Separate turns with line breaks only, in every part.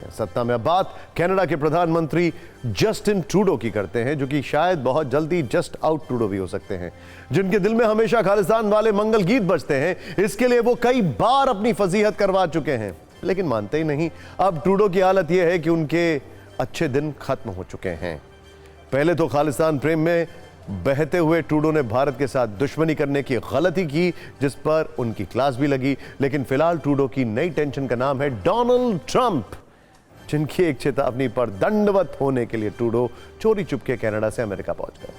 हैं। सत्ता में अब बात कनाडा के प्रधानमंत्री जस्टिन ट्रूडो की करते हैं, जो कि शायद बहुत जल्दी जस्ट आउट ट्रूडो भी हो सकते हैं, जिनके दिल में हमेशा खालिस्तान वाले मंगल गीत बजते हैं। इसके लिए वो कई बार अपनी फजीहत करवा चुके हैं, लेकिन मानते ही नहीं। अब ट्रूडो की हालत यह है कि उनके अच्छे दिन खत्म हो चुके हैं। पहले तो खालिस्तान प्रेम में बहते हुए ट्रूडो ने भारत के साथ दुश्मनी करने की गलती की, जिस पर उनकी क्लास भी लगी। लेकिन फिलहाल ट्रूडो की नई टेंशन का नाम है डोनाल्ड ट्रंप, जिनकी एक चेतावनी पर दंडवत होने के लिए ट्रूडो चोरी चुपके कनाडा से अमेरिका पहुंच गए।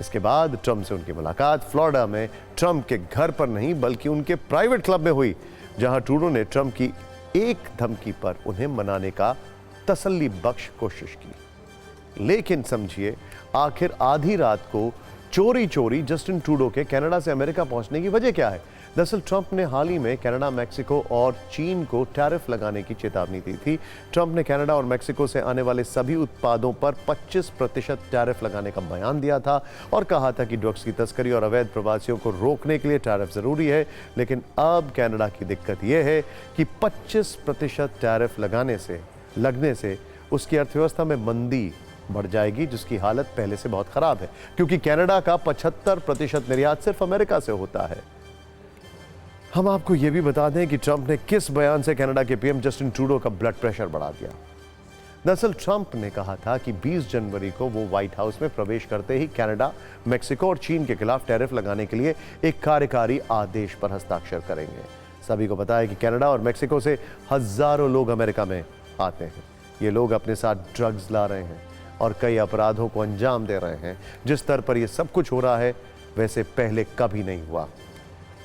इसके बाद ट्रंप से उनकी मुलाकात फ्लोरिडा में ट्रंप के घर पर नहीं बल्कि उनके प्राइवेट क्लब में हुई, जहां ट्रूडो ने ट्रंप की एक धमकी पर उन्हें मनाने का तसल्ली बख्श कोशिश की। लेकिन समझिए, आखिर आधी रात को चोरी चोरी जस्टिन ट्रूडो के कनाडा से अमेरिका पहुंचने की वजह क्या है? दरअसल ट्रंप ने हाल ही में कनाडा, मैक्सिको और चीन को टैरिफ लगाने की चेतावनी दी थी। ट्रंप ने कनाडा और मैक्सिको से आने वाले सभी उत्पादों पर 25% टैरिफ लगाने का बयान दिया था और कहा था कि ड्रग्स की तस्करी और अवैध प्रवासियों को रोकने के लिए टैरिफ जरूरी है। लेकिन अब कनाडा की दिक्कत यह है कि 25% टैरिफ लगने से उसकी अर्थव्यवस्था में मंदी बढ़ जाएगी, जिसकी हालत पहले से बहुत खराब है, क्योंकि कनाडा का 75% निर्यात सिर्फ अमेरिका से होता है। हम आपको यह भी बता दें कि ट्रंप ने किस बयान से कनाडा के पीएम जस्टिन ट्रूडो का ब्लड प्रेशर बढ़ा दिया। दरअसल ट्रंप ने कहा था कि 20 जनवरी को वो व्हाइट हाउस में प्रवेश करते ही कनाडा, मैक्सिको और चीन के खिलाफ टैरिफ लगाने के लिए एक कार्यकारी आदेश पर हस्ताक्षर करेंगे। सभी को पता है कि कनाडा और मैक्सिको से हजारों लोग अमेरिका में आते हैं। ये लोग अपने साथ ड्रग्स ला रहे हैं और कई अपराधों को अंजाम दे रहे हैं। जिस स्तर पर यह सब कुछ हो रहा है, वैसे पहले कभी नहीं हुआ।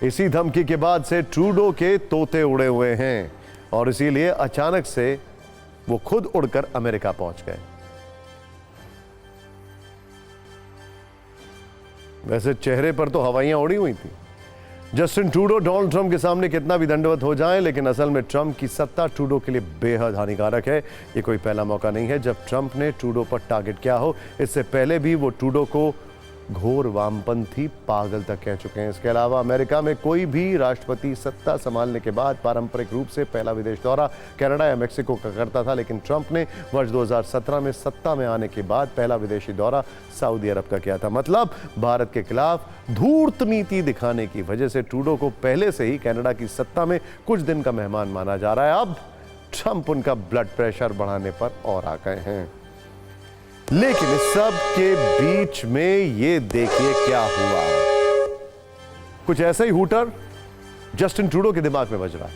इसी धमकी के बाद से ट्रूडो के तोते उड़े हुए हैं और इसीलिए अचानक से वो खुद उड़कर अमेरिका पहुंच गए। वैसे चेहरे पर तो हवाइयां उड़ी हुई थी। जस्टिन ट्रूडो डोनाल्ड ट्रंप के सामने कितना भी दंडवत हो जाए, लेकिन असल में ट्रंप की सत्ता ट्रूडो के लिए बेहद हानिकारक है। ये कोई पहला मौका नहीं है जब ट्रंप ने ट्रूडो पर टारगेट किया हो। इससे पहले भी वो ट्रूडो को घोर वामपंथी पागल तक कह चुके हैं। इसके अलावा अमेरिका में कोई भी राष्ट्रपति सत्ता संभालने के बाद पारंपरिक रूप से पहला विदेश दौरा कनाडा या मैक्सिको का करता था, लेकिन ट्रंप ने वर्ष 2017 में सत्ता में आने के बाद पहला विदेशी दौरा सऊदी अरब का किया था। मतलब भारत के खिलाफ धूर्त नीति दिखाने की वजह से ट्रूडो को पहले से ही कनाडा की सत्ता में कुछ दिन का मेहमान माना जा रहा है। अब ट्रंप उनका ब्लड प्रेशर बढ़ाने पर और आ गए हैं। लेकिन इस सब के बीच में ये देखिए क्या हुआ। कुछ ऐसा ही हूटर जस्टिन ट्रूडो के दिमाग में बज रहा है।